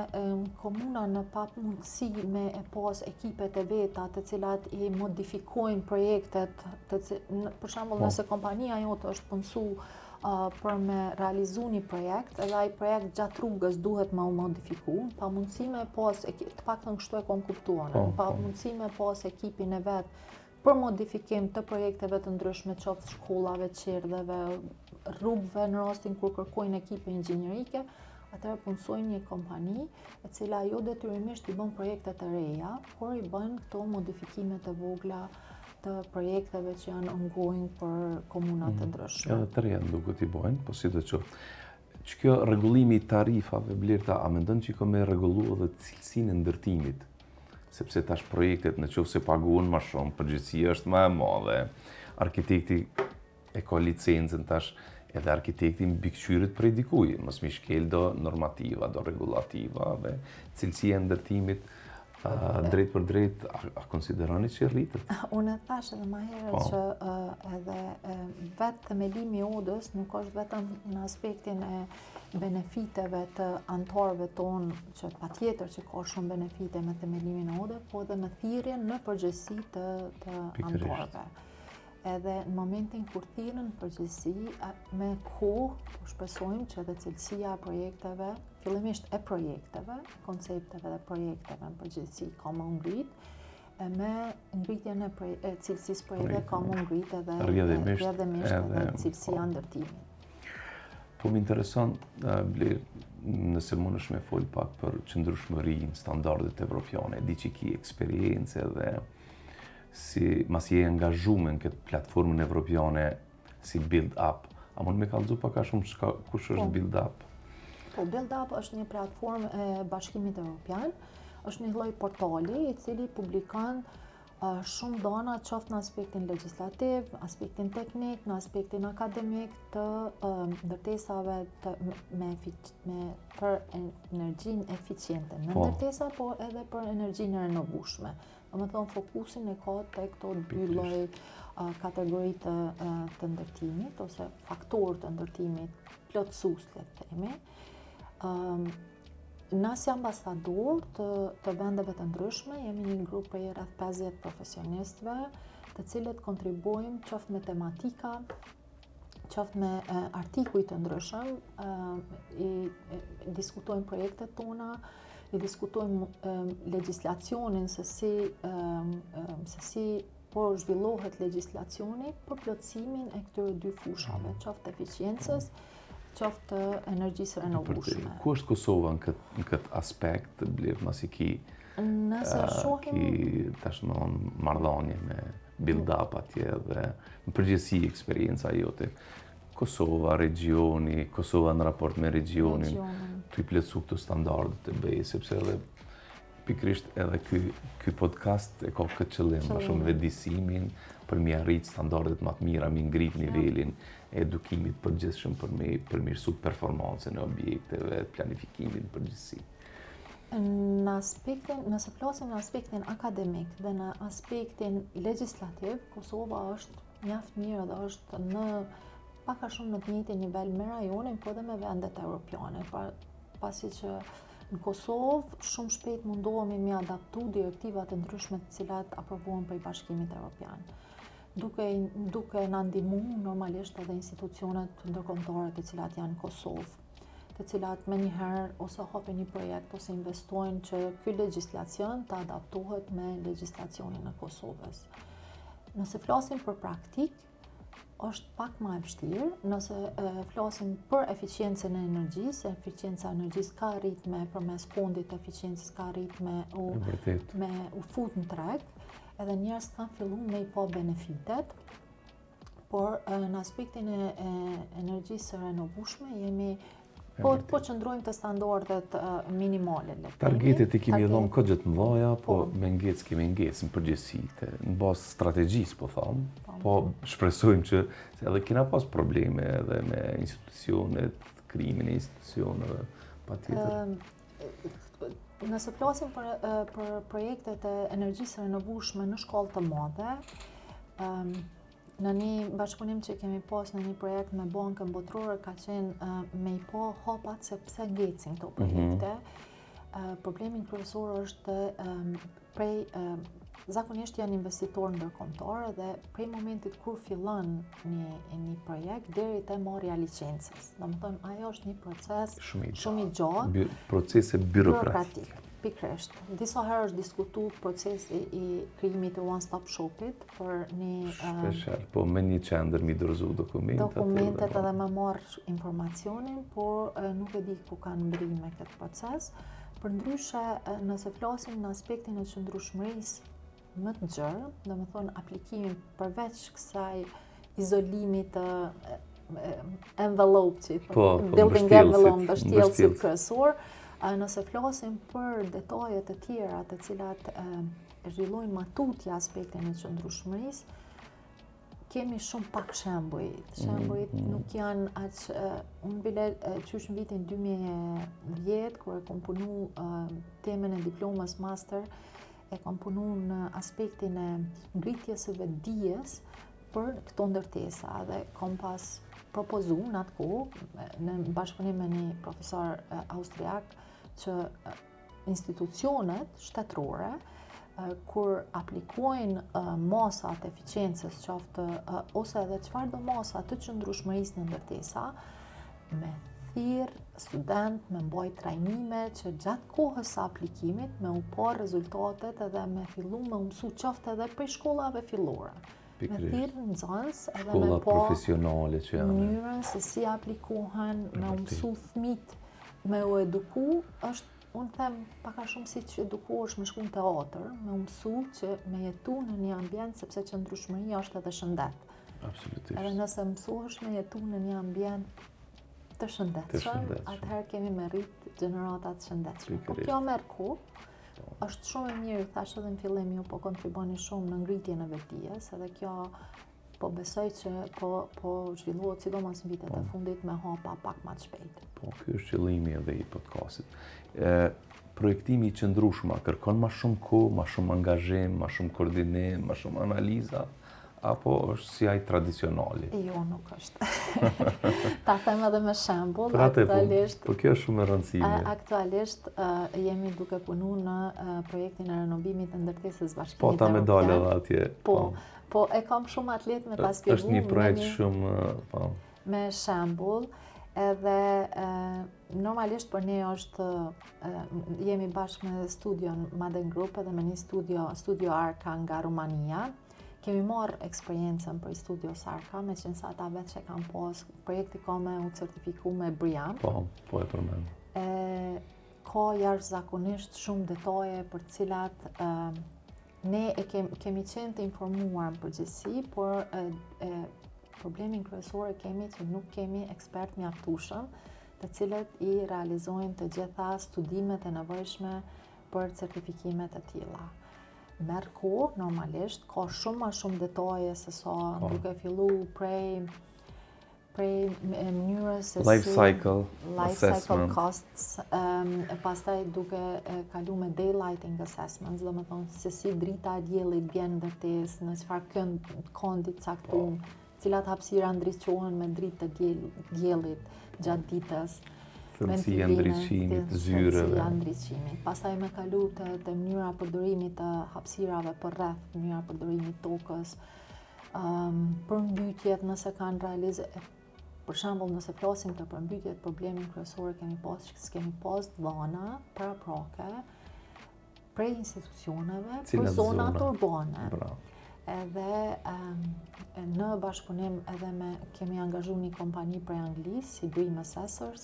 komuna në papmundësi me e pas ekipet e veta të cilat i modifikojnë projektet. Për shembull, nëse kompania jote është punësu për me realizu një projekt, edhe ai projekt gjatë rrugës duhet me u modifiku, pa mundësi me pas, të paktën kështu e kom kuptuar, pa mundësi me pas ekipin e vet për modifikim të projekteve të ndryshme, qoftë shkollave, qerdheve, rrugëve në rastin kur kërkojnë ekipe inxhinierike, atëherë punësojnë një kompani e cila jo detyrimisht i bën projekte të reja, por i bën këto modifikime të vogla të projekteve që janë ongoing për komunat të ndryshme. Edhe të reja duket i bojnë, po si të qoftë. Që kjo rregullimi i tarifave, Blerta, a mendon që ka me rregullu edhe cilësinë e ndërtimit? Sepse tash projektet në qoftë se paguhen më shumë, përgjegjësia është më e madhe, arkitekti e ka licencën tash, edhe arkitekti mbikëqyret prej dikujt, mos mi shkel do normativa, do regulativa, dhe cilësia e ndërtimit drejt për drejt, a konsideroni që rritet? Unë thash edhe më herët që edhe vetë themelimi i odës nuk është vetëm në aspektin e benefiteve të antarëve tonë, që patjetër që ka shumë benefite me themelimin e odës, po edhe me thirrjen në përgjithësi të antarëve. Edhe në momentin kur thirrën përgjithësi, me kohë po shpresojmë që edhe cilësia e projekteve, fillimisht e projekteve, koncepteve dhe projekteve në përgjithësi ka më ngrit, me ngritjen e cilësisë projekteve ka më ngrit edhe rrjedhimisht edhe cilësia ndërtimit. Po më intereson, Bler, nëse mundesh me fol pak për qëndrueshmërinë, standardet evropiane, di që ki eksperiencë dhe si mas je angazhuar në këtë platformën evropiane si Build Up. A mund me kallëzu pak a shumë kush është Build Up? Po, Build Up është një platformë e Bashkimit Evropian, është një lloj portali i cili publikon shumë dona qoftë në aspektin legjislativ, aspektin teknik, në aspektin akademik të ndërtesave për energjinë eficiente në ndërtesa, po edhe për energjinë e renovueshme. Domethënë fokusin e ka tek këto 2 lloj kategori të ndërtimit ose faktorë të ndërtimit plotësues, le të themi. Na si ambasador të vendeve të ndryshme, jemi një grup prej rreth 50 profesionistëve, të cilët kontribuojmë qoftë me tematika, qoftë me artikuj të ndryshëm, i diskutojmë projektet tona, i diskutojmë legjislacionin se si po zhvillohet legjislacioni për plotësimin e këtyre 2 fushave, qoftë eficiencës, qoftë energjisë renovueshme. Ku është Kosova në këtë aspekt, Bler, masi ki tashmë marrëdhënie me Build Up atje dhe në përgjithësi eksperjenca jote? Kosova, regioni, Kosova në raport me regionin, të i plotësu këto standardet të BE, sepse edhe pikrisht edhe ky podcast e ka këtë qëllim, më shumë vetëdijsimin për mi arrit standardet më të mira, mi ngrit nivelin e edukimit përgjithshëm për me përmirësu performancën e objekteve, planifikimin përgjithësi. Nëse flasim në aspektin akademik dhe në aspektin legjislativ, Kosova është mjaft mirë dhe është në pak a shumë në të njëjtin nivel me rajonin, po dhe me vendet evropiane, pasi që në Kosovë shumë shpejt mundohemi me adaptu direktivat e ndryshme të cilat aprovohen prej Bashkimit Evropian. Duke na ndihmuar normalisht edhe institucionet ndërkombëtare të cilat janë në Kosovë, të cilat menjëherë ose hapin një projekt ose investojnë që ky legjislacion të adaptohet me legjislacionin e Kosovës. Nëse flasim për praktik, është pak më e vështirë nëse flasim për eficiencën e energjisë. Eficienca e energjisë ka ritme përmes fondit të eficiencës, ka ritme me u fut në treg, edhe njerëz kanë filluar me i pa benefitet, por në aspektin e energjisë së renovueshme jemi po qëndrojmë të standardet minimale. Targetet i kemi dhënë këtë gjë të mëdha, po me ngec kemi ngec në përgjithësi, në bazë strategjisë po them, po shpresojmë që edhe kena pas probleme edhe me institucionet, krimin e institucioneve, patjetër. Nëse flasim për projektet e energjisë renovueshme në shkallë të madhe, në një bashkëpunim që kemi pas në një projekt me Bankën Botërore ka qenë me i pa hapat se pse ngecin këto projekte. Problemin kryesor është zakonisht janë investitorë ndërkombëtar dhe prej momentit kur fillon një projekt deri te marrja e licencës. Domethënë ajo është një proces shumë i gjatë, procese birokratik. Pikërisht. Disa herë është diskutuar procesi i krijimit të one stop shopit për një shpeshherë, po me një qendër mi dorëzu dokumentet edhe me marr informacionin, por nuk e di ku kanë mbërrimë me këtë proces. Përndryshe, nëse flasim në aspektin e qëndrueshmërisë më të gjerë, domethënë aplikimin përveç kësaj izolimit të envelope, building envelope, mbështjellësit kryesor, nëse flasim për detajet të tjera të cilat zhvillojnë matutja aspektin e qëndrueshmërisë, kemi shumë pak shembuj. Shembujt nuk janë aq unë bile qysh në vitin 2010 kur e kom punu temën e diplomës master, e kom punu në aspektin e ngritjes së vetdijes për këto ndërtesa dhe kom pas propozu në atë kohë në bashkëpunim me një profesor austriak që institucionet shtetërore kur aplikojnë masat eficiencës qoftë ose edhe çfarëdo masa të qëndrueshmërisë në ndërtesa, me thirr student, me mbajt trajnime që gjatë kohës së aplikimit me u pa rezultatet edhe me fillu me u mësu qoftë edhe prej shkollave fillore. Me thirr nxënës edhe me pa profesionale që janë mënyrën se si aplikohen, me u mësu fëmijët, me u eduku, është unë them pak a shumë si që edukohesh me shku në teatr, me mësu që me jetu në një ambient sepse qëndrueshmëria është edhe shëndet. Absolutisht. Edhe nëse mësohesh me jetu në një ambient të shëndetshëm, atëherë kemi me rrit gjenerata të shëndetshme. Po kjo merr kohë, është shumë e mirë, thash edhe në fillim ju po kontriboni shumë në ngritjen e vetdijes, edhe kjo po besoj që po zhvillohet sidomos në vitet e fundit me hapa pak më të shpejt. Po, ky është qëllimi edhe i podcastit. Projektimi i qëndrueshëm kërkon më shumë kohë, më shumë angazhim, më shumë koordinim, më shumë analiza, apo është si ai tradicionali? Jo, nuk është. Ta them edhe me shembull, po kjo është shumë e rëndësishme. Aktualisht jemi duke punuar në projektin e renovimit të ndërtesës Bashkimit Po ta medalë edhe atje. Po e kam shumë atlet me ta shpjegu. Është një projekt shumë me shembull, edhe normalisht për ne është jemi bashkë me studion Madden Group edhe me një studio Arka nga Rumania. Kemi marrë eksperiencën për studio Arka, me qenë sa ata vetë që kanë pas projekti ka me u certifiku me BREEAM. Po e përmend. Ka jashtëzakonisht shumë detaje për cilat ne kemi qenë të informuar në përgjithësi, por problemin kryesor kemi që nuk kemi ekspert mjaftueshëm, të cilët i realizojnë të gjitha studimet e nevojshme për certifikimet e tilla. Merr kohë, normalisht, ka shumë më shumë detaje se sa duke fillu prej mënyrës se life cycle costs, pastaj duke kalu me daylighting assessments, domethënë se si drita e diellit vjen ndërtesë, në çfarë kondi të caktuar, cilat hapësira ndriçohen me dritë të diellit gjatë ditës. Thellësia ndriçimit, zyreve. Pastaj me kalu te mënyra përdorimit të hapësirave përreth, mënyra përdorimit tokës, përmbytjet nëse kanë realizuar. Për shembull, nëse flasim të përmbytjet, problemin kryesor kemi pas dhëna paraprake prej institucioneve për zonat urbane. edhe në bashkëpunim edhe kemi angazhu një kompani prej Anglisë, si Bream Assessors,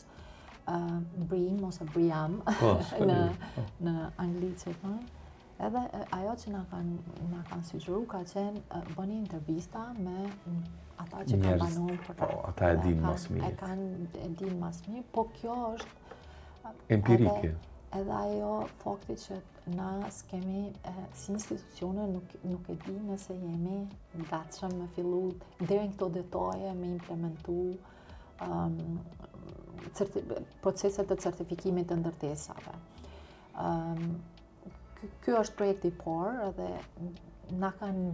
Bream ose Briam në Angli që thonë. Edhe ajo që na kanë sugjeruar ka qenë bëni intervista me ata që kanë banuar për ata e dinë mas mirë. E dinë mas mirë, po kjo është empirike. Edhe ajo fakti që na s'kemi si institucione nuk e di nëse jemi gatshëm me fillu deri në këto detaje me implementu proceset të certifikimit të ndërtesave. Ky është projekti i parë edhe na kanë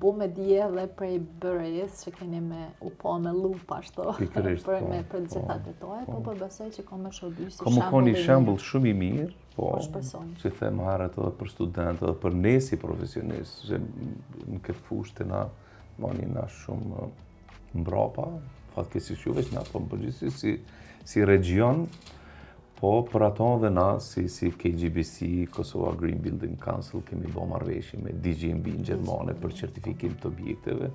bu me dje dhe prej bërjes që keni me u pa me lup ashtu për gjitha detajet, po besoj që ka me shërby si shembull. Ka një shembull shumë i mirë, po shpresoj. që them herët edhe për studentë edhe për ne si profesionistë, që në këtë fushë të na mani na shumë mbrapa, fatkeqësisht jo vetëm na, po përgjithësisht si region, po për ato dhe na si KGBC, Kosova Green Building Council, kemi bë marrëveshje me DGNB në Gjermane për certifikim të objekteve.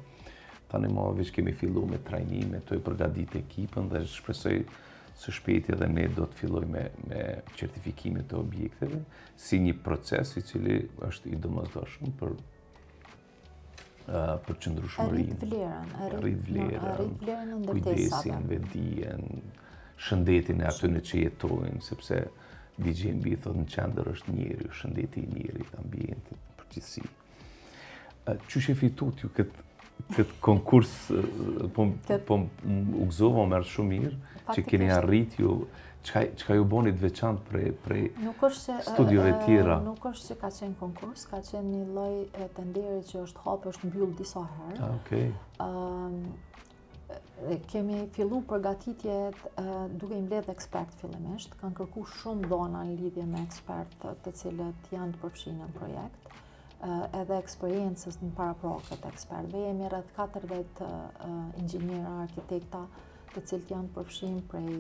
Tani më veç kemi fillu me trajnime, të përgatit ekipën dhe shpresoj së shpejti edhe ne do të filloj me certifikimin të objekteve si një proces i cili është i domosdoshëm për qëndrueshmërinë, arrit vlerën, kujdesin, vetdijen, shëndetin e atyre që jetojnë, sepse DGNB thotë në qendër është njeriu, shëndeti i njerit, ambienti, përgjithësi. Çu e fitut ju këtë konkurs, po u gëzova më shumë mirë, që keni arrit ju, çka ju boni të veçantë prej studiove tjera. Nuk është që ka qenë konkurs, ka qenë një lloj tenderi që është hapur, është mbyll disa herë. Okej. Kemi fillu përgatitjet duke i mbledh ekspert fillimisht, kanë kërkuar shumë dhona në lidhje me ekspertë të cilët janë të përfshirë në projekt, edhe eksperiencës në paraprake të ekspertëve. Jemi rreth 40 inxhinierë, arkitekta, të cilët janë të përfshirë prej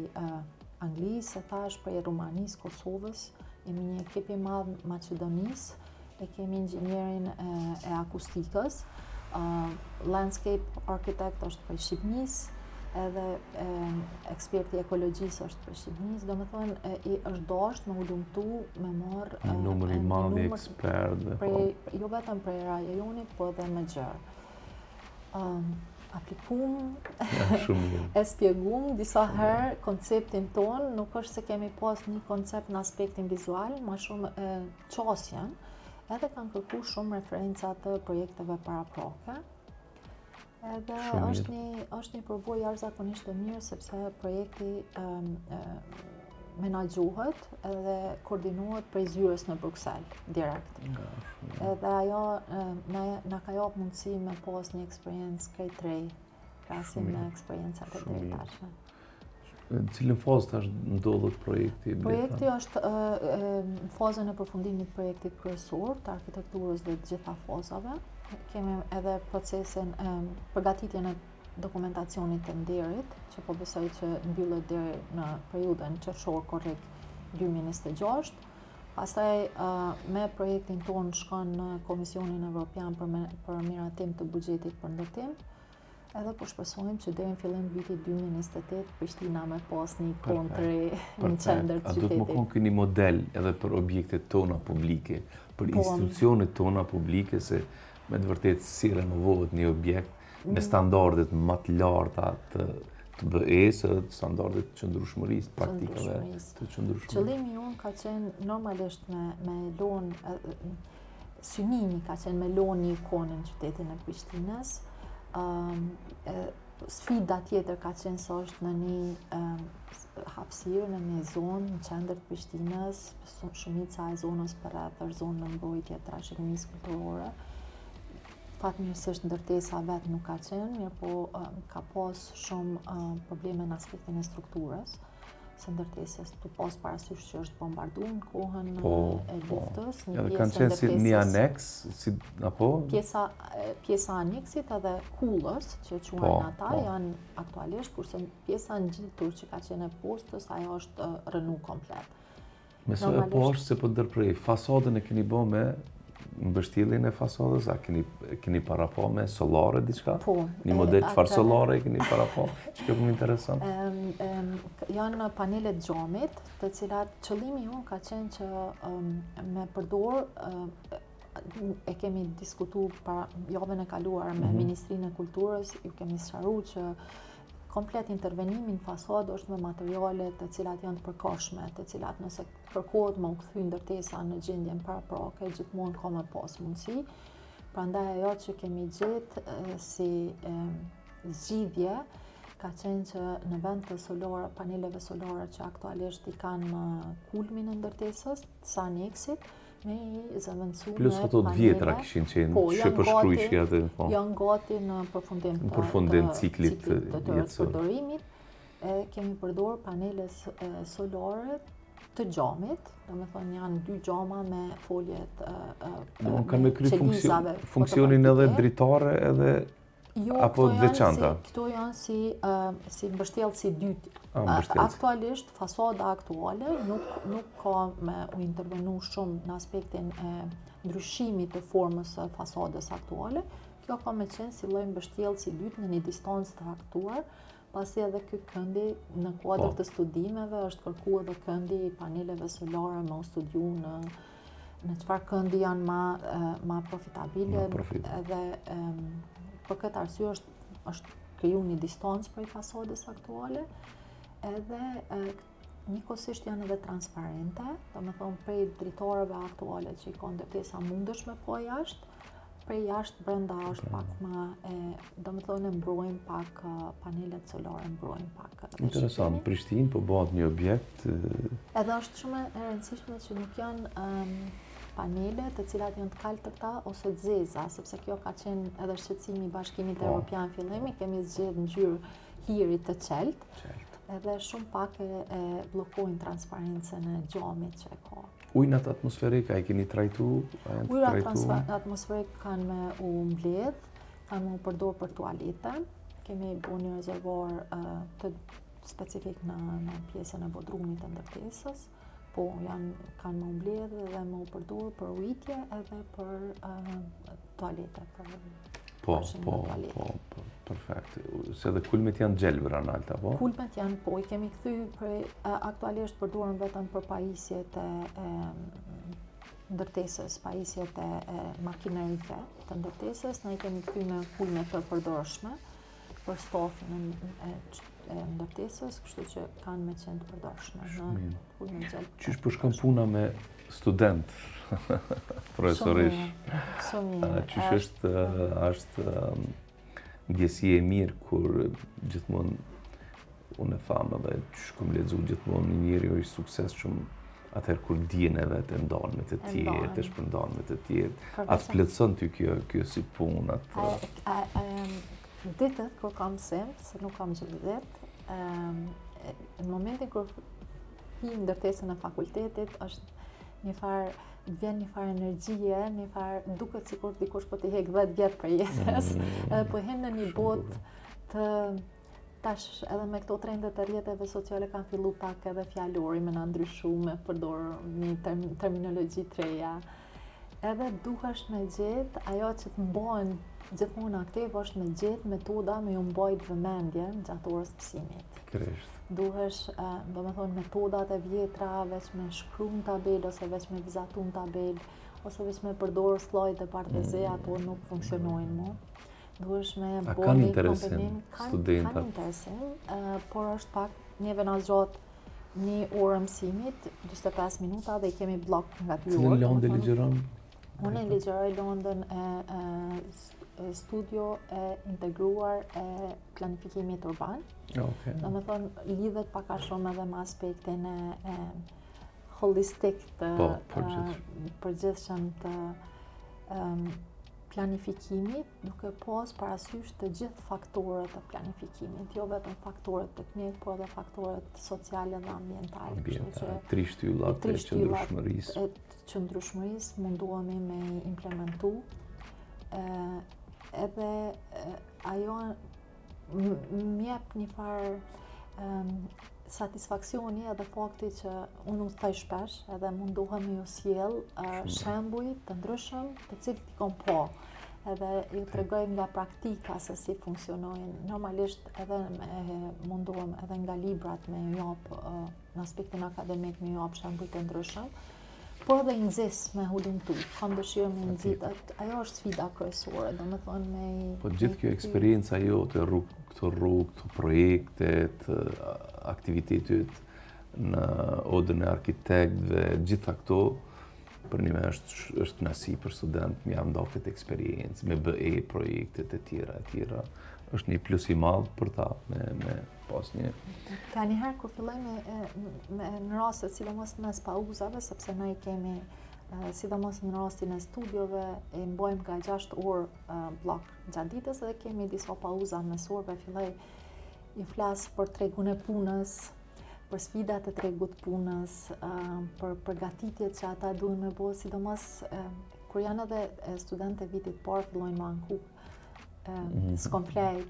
Anglisë, prej Rumanisë, Kosovës, jemi një ekip i madh Maqedonisë, e kemi inxhinierin e akustikës, landscape architect është prej Shqipërisë, edhe eksperti i ekologjisë është prej Shqipërisë, domethënë është dashur me u lumtu me marr numër i madh ekspertë, jo vetëm prej rajonit, po edhe më gjerë. Aplikum, e spjegum disa herë konceptin ton, nuk është se kemi pas një koncept në aspektin vizual, ma shumë qasjen, edhe kanë kërku shumë referenca të projekteve paraprake. Edhe është një përboj jashtëzakonisht e mirë, sepse projekti menaxhohet edhe koordinohet prej zyrës në Bruxelles, direkt. Edhe ajo na ka jap mundësi me pas një eksperiencë krejt re, krahasim me eksperiencat e deri Në cilën fazë tash ndodhet projekti? Projekti është në fazën e përfundimit të projektit kryesor, të arkitekturës dhe të gjitha fazave. Kemi edhe procesin përgatitjen e dokumentacionit të nderit, që po besoj që mbyllet deri në periudhën qershor korrik 2026. Pastaj me projektin ton shkon në Komisionin Evropian për miratim të buxhetit për ndërtim. Edhe po shpresojmë që deri në fillim vitit 2028 Prishtina me pas një kontri në qendër të qytetit. A do të më konë një model edhe për objektet tona publike, për institucionet tona publike, se me të vërtet si renovohet një objekt me standardet më të larta të BE-s, standardet të qëndrueshmërisë, praktikave të qëndrueshmërisë. Qëllimi jonë ka qenë normalisht me lonë, synimi ka qenë me lonë një ikonë në qytetin e Prishtinës. Sfida tjetër ka qenë se është në një hapësirë, në një zonë në qendër të Prishtinës, shumica e zonës përreth është zonë në mbrojtje të trashëgimisë kulturore. Fatmirësisht ndërtesa vetë nuk ka qenë, mirë po ka pas shumë probleme në aspektin e strukturës, se ndërtesës të pas parasysh që është bombarduar në kohën e luftës. Edhe kanë qenë si një aneks, apo? Pjesa aneksit edhe kullës, që quajnë ata, janë aktualisht, kurse pjesa ngjitur që ka qenë e postës, ajo është rënu komplet. Me së e poshtë se po ndërprej, fasadën e keni bë me mbështjelljen e fasadës, a keni parapo me sollare diçka? Po. Një model çfarë sollare keni parapo? Që më intereson. Janë panelet gjamit, të cilat qëllimi jonë ka qenë që me përdor e kemi diskutu para javën e kaluar me Ministrinë e Kulturës, ju kemi sqaruar që komplet intervenimi në fasadë është me materiale të cilat janë të përkohshme, të cilat nëse kërkohet më u kthy ndërtesa në gjendjen paraprake, gjithmonë ka më pas mundësi. Prandaj ajo që kemi gjetë si zgjidhje ka qenë që në vend të paneleve solare që aktualisht i kanë kulmin e ndërtesës, sa aneksit, me i zëvendësu plus ato të vjetra kishin qenë që përshkruajshë atë. Janë gati në përfundim ciklit të përdorimit. Kemi përdor panele solare të gjamit, domethënë janë 2 gjama me foljet kanë me kry funksionin edhe dritare edhe apo veçanta? Këto janë si mbështjellës i dytë. Aktualisht, fasada aktuale nuk ka me u intervenu shumë në aspektin e ndryshimit të formës së fasadës aktuale. Kjo ka me qenë si lloj mbështjellës i dytë në një distancë të aktuar, pasi edhe ky këndi në kuadër të studimeve është kërkuar edhe këndi i paneleve solare me u studiu në çfarë këndi janë ma profitabile edhe për këtë arsye është kriju një distancë prej fasadës aktuale, edhe njëkohësisht janë edhe transparente, domethënë prej dritareve aktuale që i ka ndërtesa mundësh me po jashtë, prej jashtë brenda është pak më domethënë mbrojnë pak panelet solare, mbrojnë pak. Interesant, Prishtinë po bëhet një objekt. Edhe është shumë e rëndësishme që nuk janë panele të cilat janë të kaltërta ose të zeza, sepse kjo ka qenë edhe shqetësimi i Bashkimit Evropian fillimi, kemi zgjedhë ngjyrë hiri të qeltë, edhe shumë pak e bllokojnë transparencën e gjamit që e ka. Ujnat atmosferik, a i keni trajtu? Ujrat atmosferik kanë me u mbledh, kanë me u përdor për tualete, kemi bu një rezervuar të specifik në pjesën e bodrumit të ndërtesës, po kanë më mbledh dhe më u përdor për ujitje edhe për tualete. Perfekt. Se dhe kulmet janë gjelbra në alta, po? Kulmet janë, po, i kemi kthy aktualisht përdorën vetëm për pajisjet e ndërtesës, pajisjet e makinerike të ndërtesës, ne i kemi kthy në kulme të përdorshme për stofin e ndërtesës, kështu që kanë me qenë të përdorshme në kulme gjelbra. Qysh përshkon puna me student, profesorish? Shumë mirë. Qysh është ndjesi e mirë kur gjithmonë unë e famë dhe qysh kom lexu gjithmonë një njeri është sukses shumë atëherë kur dijen e vetë ndonë me të tjerë, të shpërndan me të tjerë. Atë plotson ty kjo si punë atë. Ditët kur kam sem, se nuk kam gjithë ditë, në momentin kur hi ndërtesën e fakultetit është vjen një farë energjie, një farë duket sikur dikush po t'i hek 10 vjet për jetës, edhe po hem në një botë të tash edhe me këto trendet e rrjeteve sociale kanë fillu pak edhe fjalori me na ndryshu, me përdor një terminologji të reja. Edhe duhesh me gjetë ajo që të mbohen gjithmonë aktiv është me gjetë metoda me ju mbajt vëmendjen gjatë orës mësimit. Duhesh, domethënë metodat e vjetra, veç me shkru në tabel, ose veç me vizatu në tabel, ose veç me përdorë slide dhe parteze, ato nuk funksionojnë mu. Duhesh me bo një kombinim. Kanë interesim, por është pak njeve na zgjatë një orë mësimit, 45 minuta dhe i kemi blok nga 2 orë. Cilën Londë ligjeron? Unë ligjeroj Londën studio e integruar e planifikimit urban. Domethënë lidhet pak a shumë edhe me aspektin e holistik të përgjithshëm të planifikimit, duke pas parasysh të gjithë faktorët e planifikimit, jo vetëm faktorët teknik, por edhe faktorët sociale dhe ambientale. Tri shtyllat e qëndrueshmërisë. Qëndrueshmërisë munduemi me implementu. Edhe ajo m'jep një farë satisfaksioni edhe fakti që unë udhtoj shpesh edhe mundohem me ju sjell shembuj të ndryshëm të cilët i kam pa. Edhe ju tregoj nga praktika se si funksionojnë. Normalisht edhe mundohem edhe nga librat me ju jap në aspektin akademik me ju jap shembuj të ndryshëm. Po edhe nxis me hulumtu. Kam dëshirë me nxit. Ajo është sfida kryesore, domethënë me Po gjithë kjo eksperjenca jote, këto projektet, aktivitetet në odën e arkitektëve, gjitha këto për një me është kënaqësi për student, më jam nda këtë eksperiencë, me BE projektet e tjera, është një plus i madh për ta me pas një. Ka njëherë kur filloj në rastet, sidomos mes pauzave, sepse ne i kemi, sidomos në rastin e studiove, e mbojmë ka 6 orë blok gjatë ditës dhe kemi disa pauza mesorë, filloj i flas për tregun e punës, për sfidat e tregut punës, për përgatitjet që ata duhen me bo, sidomos kur janë edhe studentë e vitit parë fillojnë me anku s'kom flejt.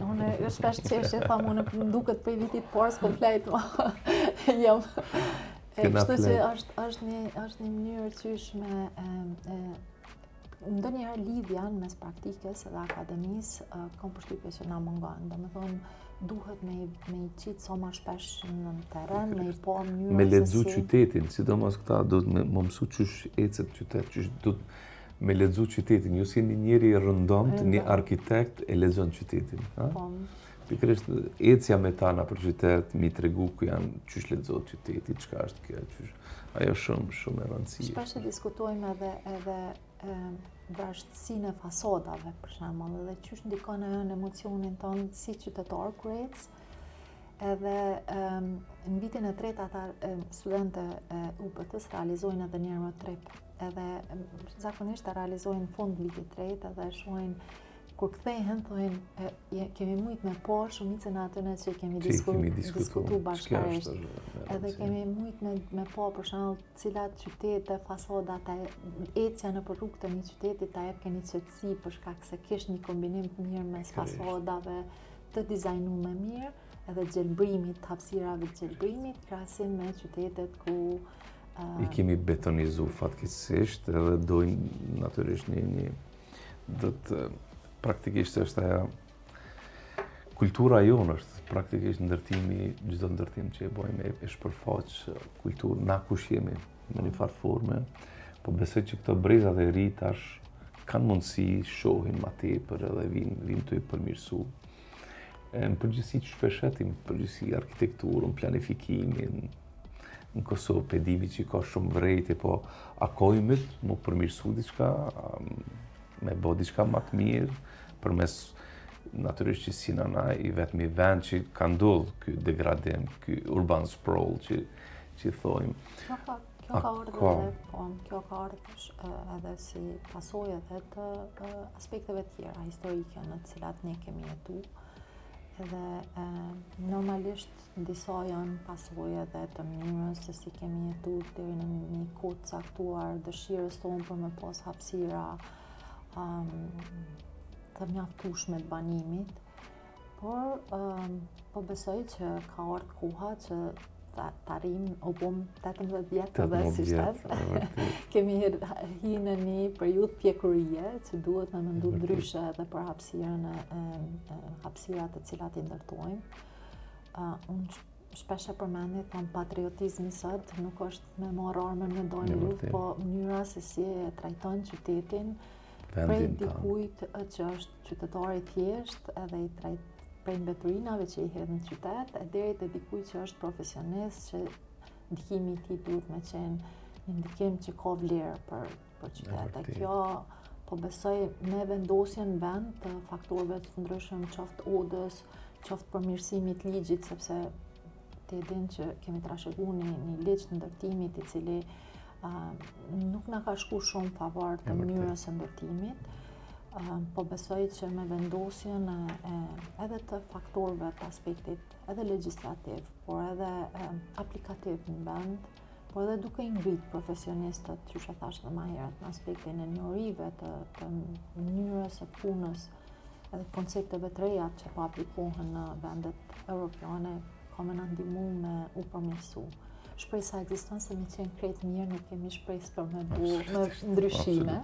Unë shpesh qeshje, tham unë më duket për vitit parë s'kom flejt, jam. Kështu që është një mënyrë qysh me ndonjëherë lidhja mes praktikës edhe akademisë kam përshtypje që na mungon. Domethënë duhet me i qitë sa më shpesh në terren, me i pa mënyrën me lexu qytetin, sidomos këta do të më mësu qysh ecet qytet, qysh do të me lexu qytetin. Ju si një njeri rëndomt, një arkitekt e lexon qytetin, ha? Pikërisht ecja me tana për qytet, mi tregu ku janë qysh lexohet qyteti, çka është kjo, qysh. Ajo shumë e rëndësishme. Shpesh e diskutojmë edhe vazhtësinë e fasadave, për shembull, edhe çysh ndikon ajo në emocionin tonë si qytetar kur ec. Edhe në vitin e tretë ata studentë e UPT-s realizojnë edhe një road trip. Edhe zakonisht e realizojnë fund vitit tretë edhe shohin kur kthehen thonë kemi mujt me pa shumicën e atyre që kemi diskutuar bashkërisht. Edhe kemi mujt me pa për shembull cilat qytete, fasadat, ecja nëpër rrugët e një qyteti ta jep keni qetësi për shkak se kish një kombinim të mirë mes fasadave, të dizajnuar mirë, edhe gjelbrimit, hapësirave të gjelbrimit, krahasim me qytetet ku i kemi betonizuar fatkeqësisht edhe dojnë natyrisht një do të praktikisht është ajo kultura jonë është praktikisht ndërtimi, çdo ndërtim që e bëjmë e shpërfaq kulturën na kush jemi në një farë forme, po besoj që këto brezat e ri tash kanë mundësi shohin më tepër edhe vinë të i përmirësu. Në përgjithësi që shpeshetim, përgjithësi arkitekturën, planifikimin, në Kosovë pedimi që ka shumë vrejtje, po a kojmit më përmirësu diçka, me bo diçka më të mirë, përmes natyrisht që si nëna i vetëmi vend që ka ndodhë ky degradim, ky urban sprawl që thojmë. Kjo ka ardhur edhe si pasojë edhe të aspekteve tjera historike në të cilat ne kemi jetu. Edhe normalisht disa janë pasojë edhe të mënyrës se si kemi jetu deri në një kohë të caktuar, dëshirës tonë për me pas hapësira të mjaftueshme të banimit, por po besoj që ka ardhur koha që ta arrijmë o bom 18 vjet edhe si shtet. Kemi hyrë në një periudhë pjekurie që duhet me mendu ndryshe edhe për hapësirat të cilat i ndërtojmë. Unë shpesh e përmendje tham patriotizmi sot nuk është me marrë armën me dalë luftë, po mënyra se si e trajton qytetin prej dikujt që është qytetar i thjesht edhe i trajton prej mbeturinave që i hedh në qytet, e deri te dikujt që është profesionist, që ndikimi i tij duhet me qenë një ndikim që ka vlerë për qytet. Kjo po besoj me vendosjen në vend të faktorëve të ndryshëm, qoftë odës, qoftë përmirësimit ligjit, sepse ti e din që kemi trashëguar një ligj të ndërtimit i cili nuk na ka shku shumë favor të mënyrës së ndërtimit. Po besoj që me vendosjen edhe të faktorëve të aspektit edhe legjislativ, por edhe aplikativ në vend, por edhe duke i ngrit profesionistët, që e thash edhe më herët, në aspektin e njohurive të mënyrës së punës edhe koncepteve të reja që po aplikohen në vendet europiane, ka me na ndihmu me u përmirësu. Shpresa ekziston se me qenë krejt mirë, nuk kemi shpresë për me bu me ndryshime.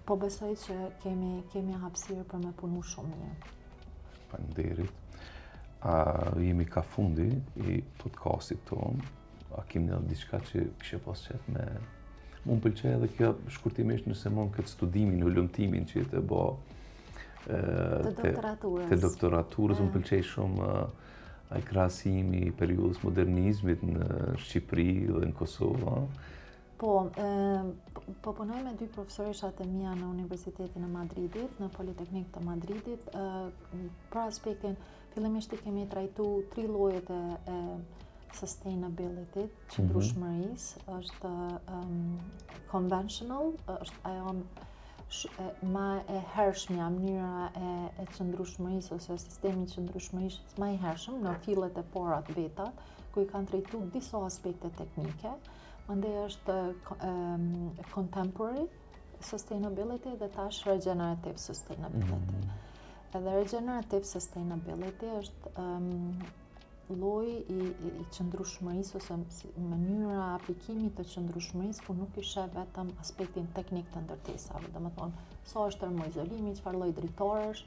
Po besoj që kemi hapësirë për me punu shumë mirë. Faleminderit. Jemi ka fundi i podcastit tonë. A kemi në diçka që kështë pas qef me... Më pëlqej edhe kjo shkurtimisht nëse mund këtë studimin, ullumtimin që të bo të doktoraturës. Më pëlqej shumë ai krahasimi i periudhës modernizmit në Shqipëri dhe në Kosovë. Po punoj me 2 profesorishat e mia në Universitetin e Madridit, në Politeknik të Madridit. Për aspektin, fillimisht I kemi trajtu 3 llojet e sustainability, qëndrueshmërisë, është conventional, është ajo ma e hershmja, mënyra e qëndrueshmërisë ose sistemi I qëndrueshmërisë ma I hershëm në fillet e para të vetat, ku I kanë trajtuar disa aspekte teknike. Mandej është contemporary sustainability dhe tash regenerative sustainability. Edhe regenerative sustainability është lloj I qëndrueshmërisë ose mënyra aplikimit të qëndrueshmërisë ku nuk I sheh vetëm aspektin teknik të ndërtesave, domethënë sa është termoizolimi, çfarë lloj dritare është,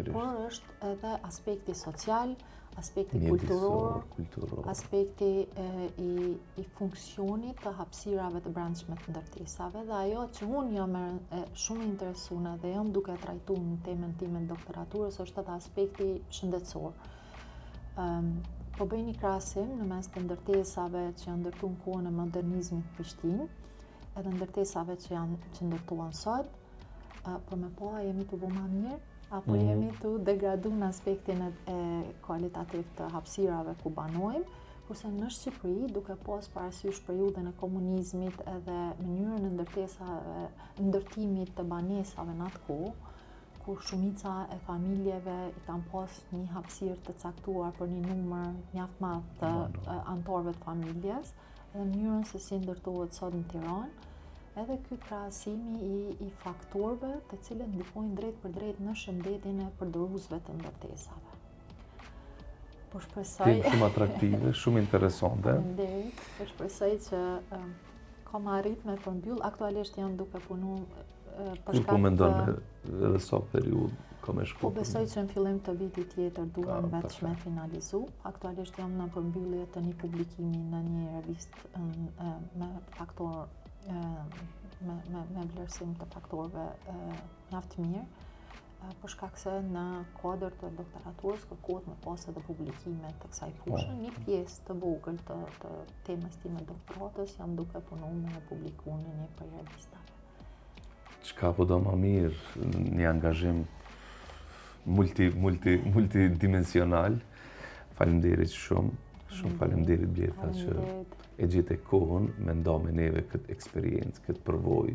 por është edhe aspekti social, aspekti kulturor, aspekti I funksionit të hapësirave të brendshme të ndërtesave dhe ajo që unë jam shumë interesuar dhe jam duke trajtuar në temën time të doktoraturës është edhe aspekti shëndetësor. Po bëj një krahasim në mes të ndërtesave që janë ndërtuar në kohën e modernizmit në Prishtinë, edhe ndërtesave që ndërtohen sot, për me po a jemi të bu ma mirë, apo jemi të degradu në aspektin e kualitativ të hapësirave ku banojmë, kurse në Shqipëri, duke pas parasysh periudhën e komunizmit edhe mënyrën e ndërtimit të banesave në atë kohë, ku shumica e familjeve I kanë pas një hapësirë të caktuar për një numër mjaft madh të anëtarëve të familjes, edhe mënyrën se si ndërtohet sot në Tiranë, edhe ky krahasimi I faktorëve të cilët ndikojnë drejt për drejt në shëndetin e përdoruesve të ndërtesave. Po shpresoj Temë shumë atraktive, shumë interesante. Faleminderit. Po shpresoj që kam arrit me përmbyll. Aktualisht jam duke punu Kur po mendon edhe sa periudhë ka me shku? Po besoj që në fillim të vitit tjetër duhem vetë me finalizu. Aktualisht jam në përmbyllje të një publikimi në një revistë me faktor me vlerësim të faktorëve mjaft mirë, për shkak se në kuadër të doktoraturës kërkohet me pas edhe publikime të kësaj fushë. Një pjesë të vogël të temës time doktoratës jam duke punu me publikuar në një prej revistave. Çka po do më mirë, një angazhim multidimensional. Faleminderit shumë. Shumë faleminderit Blerta që e gjete kohën me nda me neve këtë eksperiencë, këtë përvojë.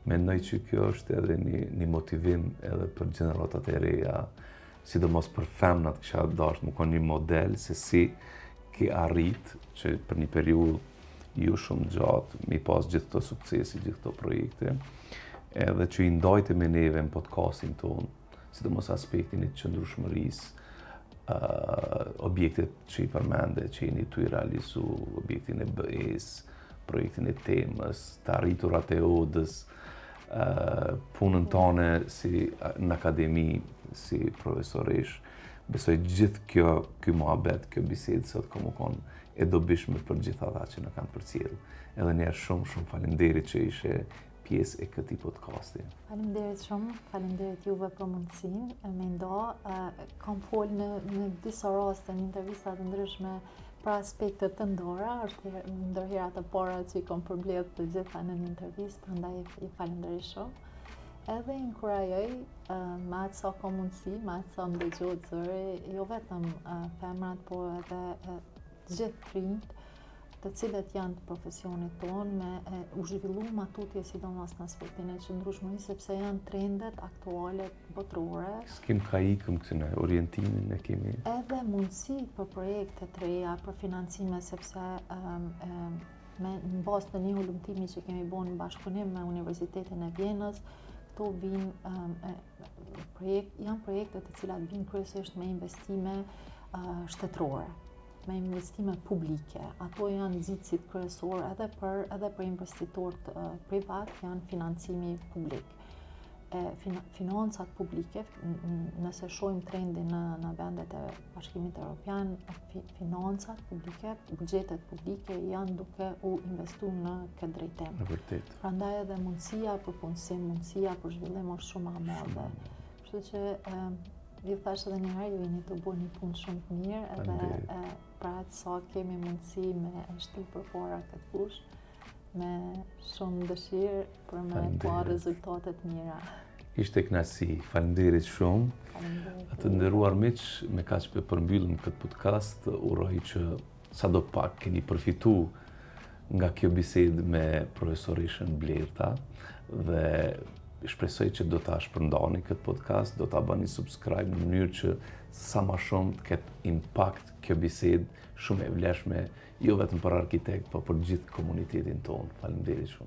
Mendoj që kjo është edhe një motivim edhe për gjeneratat e reja, sidomos për femnat kisha dashur më konë një model se si ki arrit që për një periudhë ju shumë gjatë mi pas gjithë këto suksesi, gjithë këto projekte, edhe që I ndajte me neve në podcastin tonë, sidomos aspektin I qëndrueshmërisë, objektet që I përmende, që jeni tu I realizu, objektin e BE-s, projektin e temës, të arriturat e odës, punën tone si në akademi, si profesoresh. Besoj gjithë kjo muhabet, kjo bisedë sot ka më konë e dobishme për gjithë ata që në kanë përcjellë. Edhe njerë shumë faleminderit që ishe pjesë e këtij podcasti. Faleminderit shumë, faleminderit juve për mundësinë. Mendoj kam folë në disa raste në intervista të ndryshme për aspekte të ndora, është ndër herat e para që I kam përmbledh të gjitha në një intervistë, prandaj I falenderoj shumë. Edhe inkurajoj me atë sa ka mundësi, me atë sa më dëgjohet zëri, jo vetëm femrat, por edhe gjithë rinjt, të cilët janë të profesionit tonë me u zhvillu matutje sidomos në aspektin e qëndrueshmërisë, sepse janë trendet aktuale botërore. S'kem ka ikëm këtëne, orientimin e kemi. Edhe mundësi për projekte të reja, për financime, sepse në bazë të një ullumtimi që kemi bërë në bashkëpunim me Universitetin e Vjenës, këto vinë janë projekte të cilat vinë kryesisht me investime shtetërore, me investime publike. Ato janë nxitësit kryesor edhe për investitorët privat, janë financimi publik. Financat publike, nëse shohim trendin në vendet e Bashkimit Evropian, financat publike, buxhetet publike janë duke u investuar në këtë drejtim. Vërtet. Prandaj edhe mundësia për punësim, mundësia për zhvillim është shumë e madhe. Kështu që ju thash edhe një herë, ju jeni të bëni një punë shumë të mirë, edhe pra sa kemi mundësi me e shtu përpara këtë fushë, me shumë dëshirë për me pa rezultate të mira. Ishte kënaqësi. Faleminderit shumë. Faleminderit. Të nderuar miq, me kaq për përmbyllim këtë podcast, uroj që sadopak keni përfituar nga kjo bisedë me profesorishën Blerta dhe shpresoj që do ta shpërndani këtë podcast, do ta bëni subscribe në mënyrë që sa më shumë të ketë impakt kjo bisedë shumë e vlefshme, jo vetëm për arkitekt, por për gjithë komunitetin tonë. Faleminderit shumë.